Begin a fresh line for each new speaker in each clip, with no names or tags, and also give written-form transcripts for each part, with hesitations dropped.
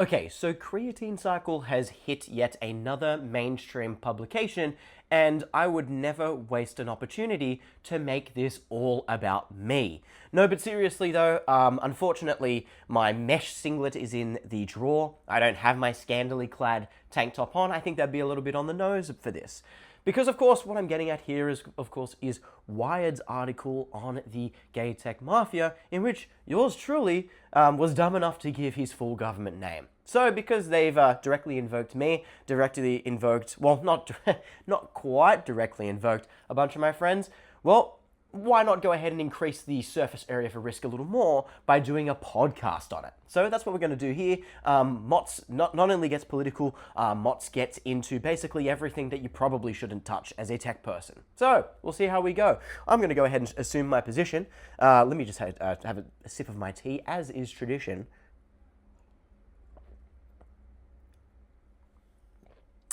Okay, so Creatine Cycle has hit yet another mainstream publication, and I would never waste an opportunity to make this all about me. No, but seriously though, unfortunately, my mesh singlet is in the drawer. I don't have my scandally clad tank top on. I think that'd be a little bit on the nose for this. Because of course, what I'm getting at here is, of course, is Wired's article on the Gay Tech Mafia, in which yours truly was dumb enough to give his full government name. So because they've directly invoked me, directly invoked, well, not quite directly invoked a bunch of my friends, well, why not go ahead and increase the surface area for risk a little more by doing a podcast on it? So that's what we're going to do here. Mott's not only gets political, Mott's gets into basically everything that you probably shouldn't touch as a tech person. So we'll see how we go. I'm going to go ahead and assume my position. Let me just have a sip of my tea, as is tradition.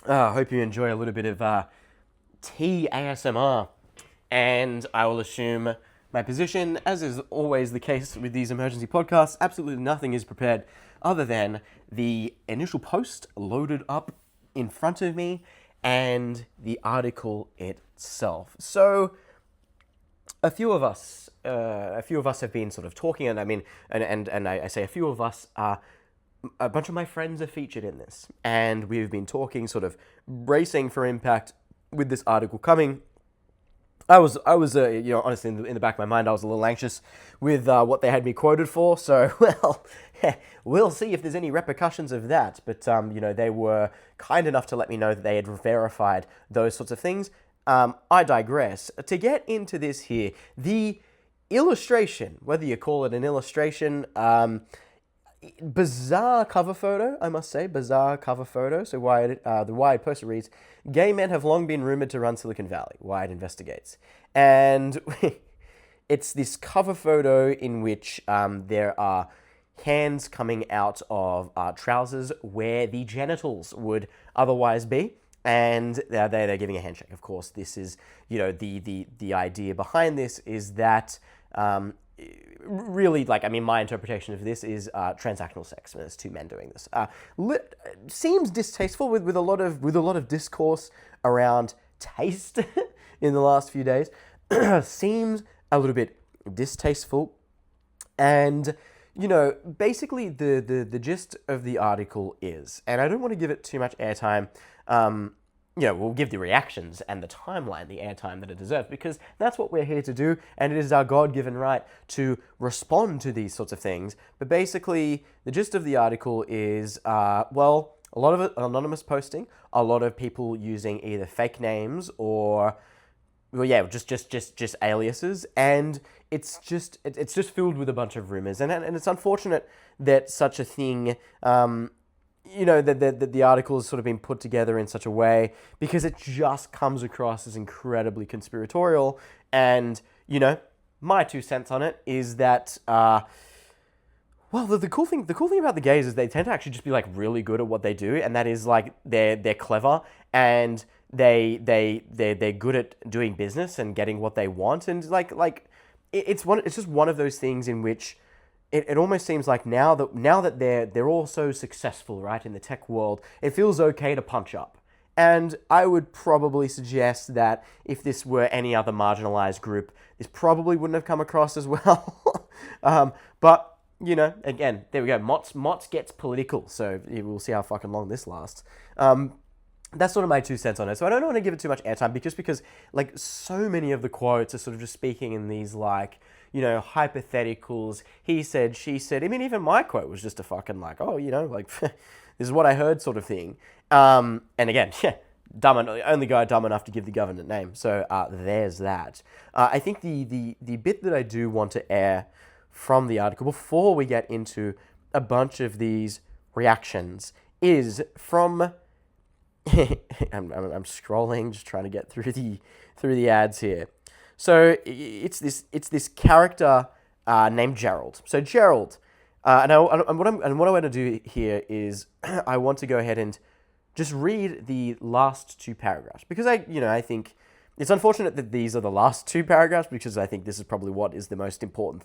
I hope you enjoy a little bit of tea ASMR. And I will assume my position, as is always the case with these emergency podcasts. Absolutely nothing is prepared other than the initial post loaded up in front of me and the article itself. So a few of us have been sort of talking, and I mean, and I say a few of us are. A bunch of my friends are featured in this, and we've been talking, sort of bracing for impact with this article coming. I was, honestly, in the back of my mind, I was a little anxious with what they had me quoted for. So, well, we'll see if there's any repercussions of that. But, they were kind enough to let me know that they had verified those sorts of things. I digress. To get into this here, the illustration, whether you call it an illustration, bizarre cover photo, I must say, bizarre cover photo. So the Wired poster reads, "Gay men have long been rumored to run Silicon Valley. Wired investigates." And it's this cover photo in which there are hands coming out of trousers where the genitals would otherwise be. And they're giving a handshake. Of course, this is, the idea behind this is that really, my interpretation of this is transactional sex. There's two men doing this. Seems distasteful with a lot of discourse around taste in the last few days. Seems a little bit distasteful, and basically the gist of the article is, and I don't want to give it too much airtime. We'll give the reactions and the timeline the airtime that it deserves, because that's what we're here to do, and it is our God-given right to respond to these sorts of things. But basically, the gist of the article is, a lot of it anonymous posting, a lot of people using either fake names or, just aliases, and it's just filled with a bunch of rumors, and it's unfortunate that such a thing. That the article has sort of been put together in such a way, because it just comes across as incredibly conspiratorial. And, my 2 cents on it is that, the cool thing about the gays is they tend to actually just be really good at what they do. And that is they're clever, and they're good at doing business and getting what they want. And it's just one of those things in which it almost seems like now that they're all so successful, right, in the tech world, it feels okay to punch up. And I would probably suggest that if this were any other marginalized group, this probably wouldn't have come across as well. But, again, there we go. Mott's gets political, so we'll see how fucking long this lasts. That's sort of my 2 cents on it. So I don't want to give it too much airtime, because so many of the quotes are sort of just speaking in these hypotheticals. He said, she said. I mean, even my quote was just a fucking this is what I heard sort of thing. And again, only guy dumb enough to give the government name. So there's that. I think the bit that I do want to air from the article before we get into a bunch of these reactions is from. I'm scrolling, just trying to get through the ads here. So it's this character named Gerald. So Gerald, and what I want to do here is I want to go ahead and just read the last 2 paragraphs, because I think it's unfortunate that these are the last 2 paragraphs, because I think this is probably what is the most important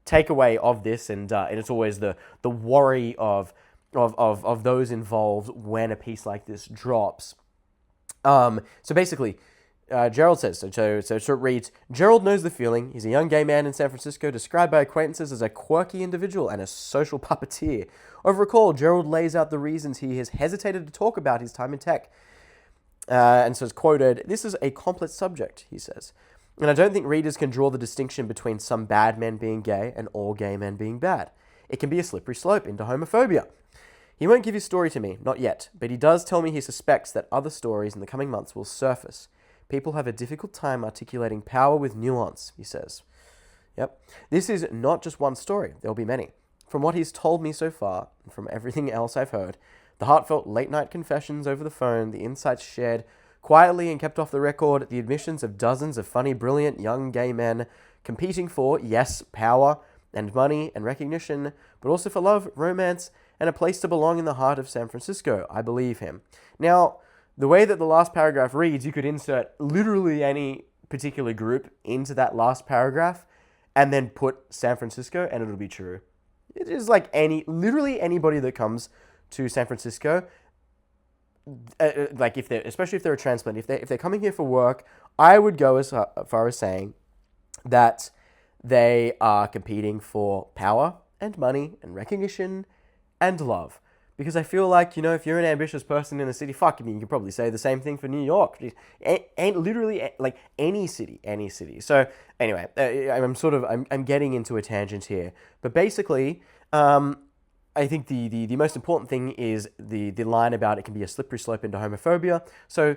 takeaway of this, and it's always the worry of of those involved when a piece like this drops. So basically, Gerald says, so it reads, Gerald knows the feeling. He's a young gay man in San Francisco, described by acquaintances as a quirky individual and a social puppeteer. Over a call, Gerald lays out the reasons he has hesitated to talk about his time in tech. And so it's quoted, "This is a complex subject," he says. "And I don't think readers can draw the distinction between some bad men being gay and all gay men being bad. It can be a slippery slope into homophobia. He won't give his story to me, not yet, but he does tell me he suspects that other stories in the coming months will surface. People have a difficult time articulating power with nuance," he says. Yep. "This is not just one story. There'll be many. From what he's told me so far, and from everything else I've heard, the heartfelt late-night confessions over the phone, the insights shared quietly and kept off the record, the admissions of dozens of funny, brilliant young gay men competing for, yes, power and money and recognition, but also for love, romance, and a place to belong in the heart of San Francisco. I believe him." Now, the way that the last paragraph reads, you could insert literally any particular group into that last paragraph and then put San Francisco and it'll be true. It is like literally anybody that comes to San Francisco, like especially if they're a transplant, if they're coming here for work, I would go as far as saying that they are competing for power and money and recognition and love. Because I feel like, if you're an ambitious person in a city, fuck, you can probably say the same thing for New York. And literally, like, any city. So, anyway, I'm getting into a tangent here. But basically, I think the most important thing is the line about it can be a slippery slope into homophobia. So,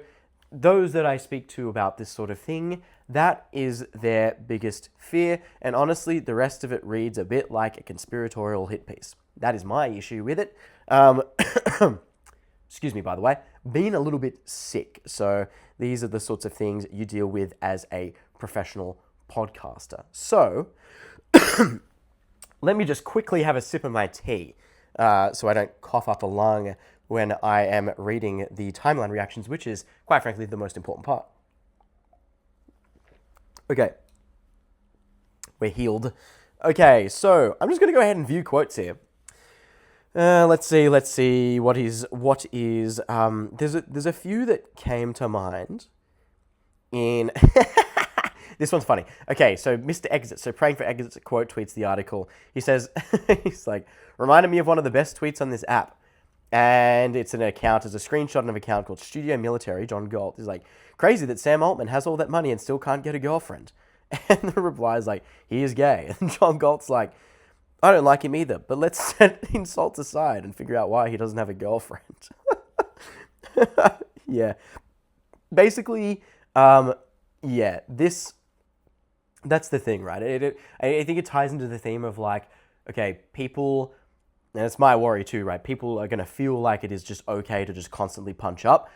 those that I speak to about this sort of thing, that is their biggest fear. And honestly, the rest of it reads a bit like a conspiratorial hit piece. That is my issue with it. Excuse me, by the way, being a little bit sick. So these are the sorts of things you deal with as a professional podcaster. So let me just quickly have a sip of my tea so I don't cough up a lung when I am reading the timeline reactions, which is, quite frankly, the most important part. Okay. We're healed. Okay, so I'm just going to go ahead and view quotes here. Let's see. What is? There's a few that came to mind. In this one's funny. Okay, so Mr. Exit, so praying for exits, quote tweets the article. He says, he's like, reminded me of one of the best tweets on this app. And it's a screenshot of an account called Studio Military, John Galt. He's like, crazy that Sam Altman has all that money and still can't get a girlfriend. And the reply is like, he is gay. And John Galt's like, I don't like him either, but let's set insults aside and figure out why he doesn't have a girlfriend. Yeah. Basically, that's the thing, right? I think it ties into the theme of like, okay, people, and it's my worry too, right? People are going to feel like it is just okay to just constantly punch up.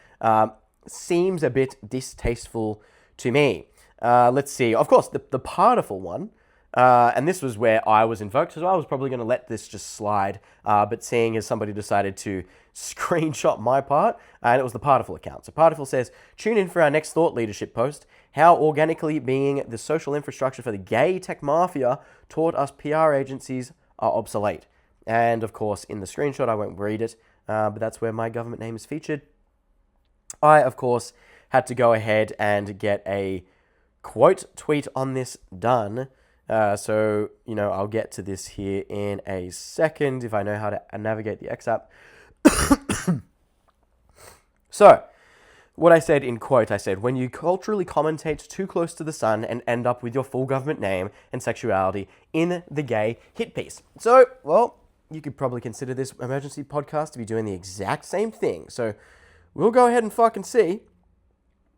Seems a bit distasteful to me. Let's see. Of course, the partiful one. And this was where I was invoked, so I was probably going to let this just slide. But seeing as somebody decided to screenshot my part, and it was the Partiful account. So Partiful says, tune in for our next thought leadership post, how organically being the social infrastructure for the Gay Tech Mafia taught us PR agencies are obsolete. And of course, in the screenshot, I won't read it, but that's where my government name is featured. I, of course, had to go ahead and get a quote tweet on this done. So, I'll get to this here in a second if I know how to navigate the excerpt. So, what I said in quote, I said, when you culturally commentate too close to the sun and end up with your full government name and sexuality in the gay hit piece. So, well, you could probably consider this emergency podcast to be doing the exact same thing. So, we'll go ahead and fucking see.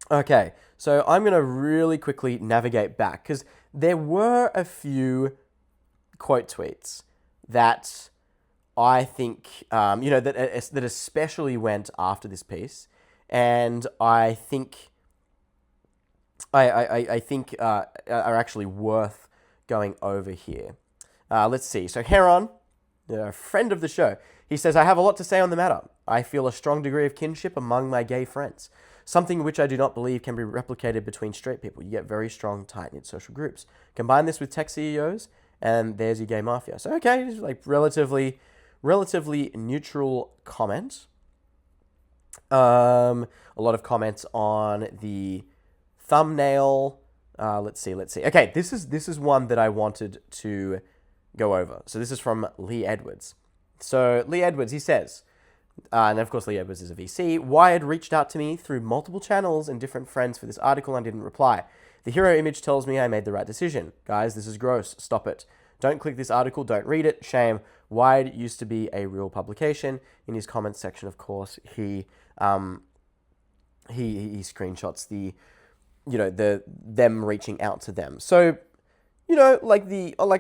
Okay, so I'm going to really quickly navigate back because there were a few quote tweets that I think, that especially went after this piece, and I think are actually worth going over here. Let's see. So Heron, a friend of the show, he says, I have a lot to say on the matter. I feel a strong degree of kinship among my gay friends. Something which I do not believe can be replicated between straight people. You get very strong, tight-knit social groups. Combine this with tech CEOs, and there's your gay mafia. So, okay, it's like relatively relatively neutral comment. A lot of comments on the thumbnail. Let's see. Okay, this is one that I wanted to go over. So this is from Lee Edwards. So Lee Edwards, he says, and of course Lee Edwards is a VC, Wired reached out to me through multiple channels and different friends for this article and didn't reply. The hero image tells me I made the right decision. Guys, this is gross. Stop it. Don't click this article. Don't read it. Shame. Wired used to be a real publication. In his comments section, of course, he screenshots them reaching out to them. So, like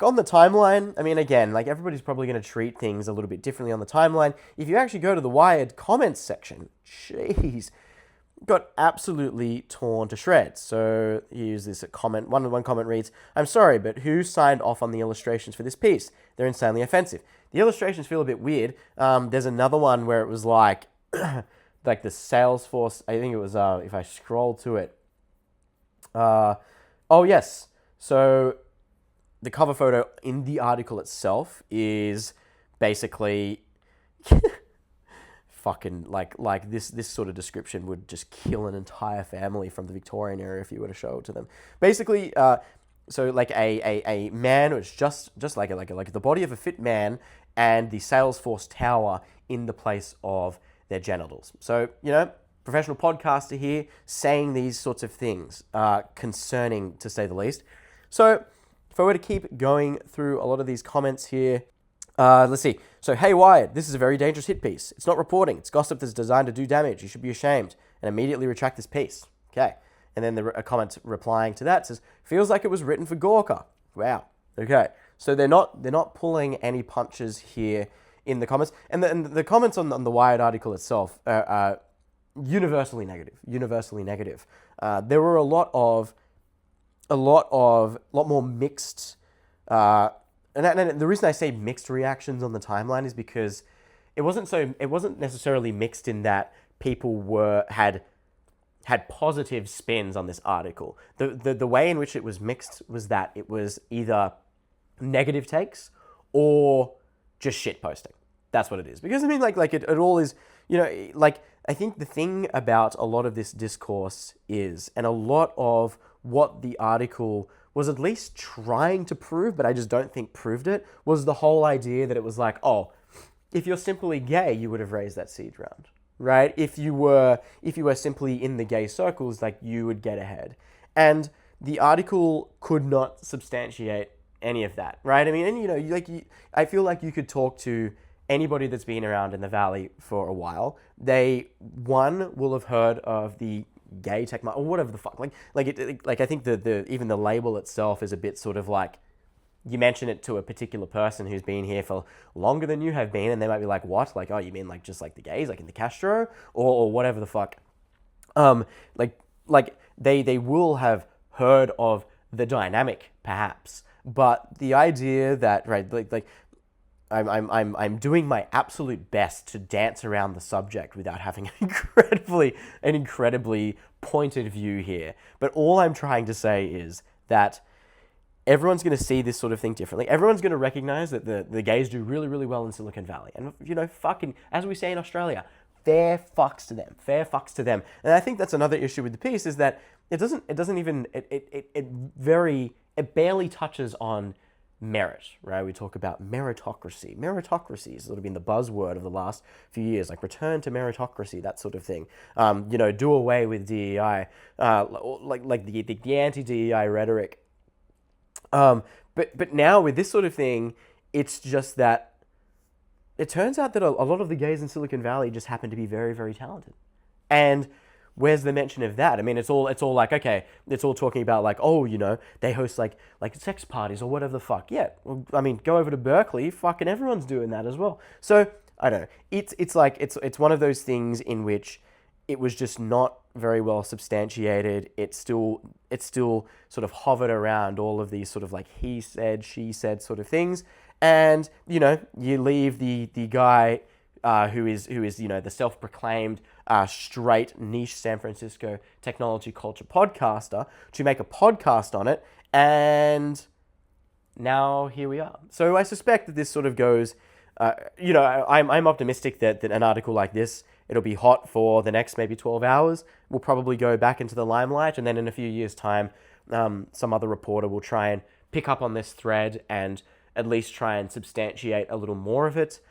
on the timeline, I mean, again, like everybody's probably going to treat things a little bit differently on the timeline. If you actually go to the Wired comments section, jeez, got absolutely torn to shreds. So here's this comment. One comment reads, "I'm sorry, but who signed off on the illustrations for this piece? They're insanely offensive." The illustrations feel a bit weird. There's another one where it was like, like the Salesforce. I think it was if I scroll to it. Oh yes. So the cover photo in the article itself is basically fucking like this sort of description would just kill an entire family from the Victorian era if you were to show it to them. Basically, so like a man, which just like the body of a fit man and the Salesforce tower in the place of their genitals. So, professional podcaster here saying these sorts of things, concerning to say the least. So if I were to keep going through a lot of these comments here, let's see. So, hey Wired, this is a very dangerous hit piece. It's not reporting. It's gossip that's designed to do damage. You should be ashamed and immediately retract this piece. Okay. And then a comment replying to that says, feels like it was written for Gawker. Wow. Okay. So they're not pulling any punches here in the comments. And the comments on the Wired article itself are universally negative. There were a lot more mixed, and the reason I say mixed reactions on the timeline is because it wasn't necessarily mixed in that people had positive spins on this article. The way in which it was mixed was that it was either negative takes or just shit posting. That's what it is. Because I mean, like it all is, like I think the thing about a lot of this discourse is, and a lot of what the article was at least trying to prove, but I just don't think proved it, was the whole idea that it was like, oh, if you're simply gay, you would have raised that siege round, right? If you were simply in the gay circles, like you would get ahead. And the article could not substantiate any of that, right? I mean, and I feel like you could talk to anybody that's been around in the Valley for a while. They, one, will have heard of the Gay Tech Mafia, or whatever the fuck. Like I think even the label itself is a bit sort of like, you mention it to a particular person who's been here for longer than you have been, and they might be like, what? Like, oh, you mean like just like the gays, like in the Castro, or whatever the fuck. Like they will have heard of the dynamic, perhaps, but the idea that, right, like I'm doing my absolute best to dance around the subject without having an incredibly pointed view here. But all I'm trying to say is that everyone's going to see this sort of thing differently. Everyone's going to recognize that the gays do really, really well in Silicon Valley. And, fucking, as we say in Australia, fair fucks to them. And I think that's another issue with the piece, is that it barely touches on merit, right? We talk about meritocracy. Meritocracy has sort of been the buzzword of the last few years, like return to meritocracy, that sort of thing. Do away with DEI, like the anti-DEI rhetoric. But now with this sort of thing, it's just that it turns out that a lot of the gays in Silicon Valley just happen to be very, very talented. And where's the mention of that? I mean, it's all like, okay, it's all talking about like, oh, they host like sex parties or whatever the fuck. Yeah, well, I mean, go over to Berkeley, fucking everyone's doing that as well. So I don't know. It's one of those things in which it was just not very well substantiated. It still sort of hovered around all of these sort of like he said, she said sort of things, and you leave the guy who is the self-proclaimed straight niche San Francisco technology culture podcaster to make a podcast on it, and now here we are. So I suspect that this sort of goes I'm optimistic that an article like this, it'll be hot for the next maybe 12 hours. We'll probably go back into the limelight, and then in a few years' time, some other reporter will try and pick up on this thread and at least try and substantiate a little more of it.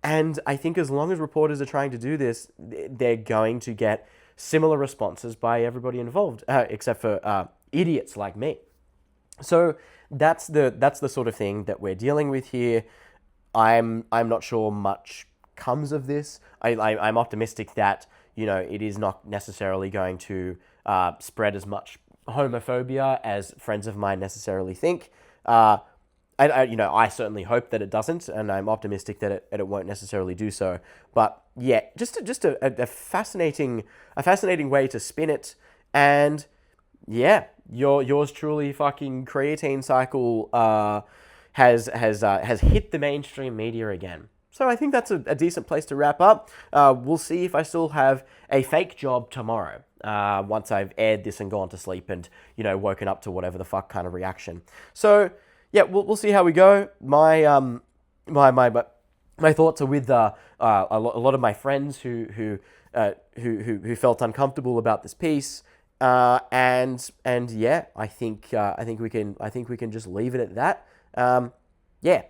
And I think as long as reporters are trying to do this, they're going to get similar responses by everybody involved, except for idiots like me. So that's the sort of thing that we're dealing with here. I'm not sure much comes of this. I'm optimistic that it is not necessarily going to spread as much homophobia as friends of mine necessarily think. I certainly hope that it doesn't, and I'm optimistic that it won't necessarily do so. But yeah, just a fascinating way to spin it, and yeah, yours truly fucking creatine cycle has hit the mainstream media again. So I think that's a decent place to wrap up. We'll see if I still have a fake job tomorrow. Once I've aired this and gone to sleep and woken up to whatever the fuck kind of reaction. So yeah, we'll see how we go. My thoughts are with a lot of my friends who felt uncomfortable about this piece, and yeah, I think we can just leave it at that. Yeah,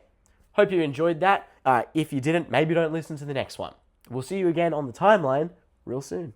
hope you enjoyed that. If you didn't, maybe don't listen to the next one. We'll see you again on the timeline real soon.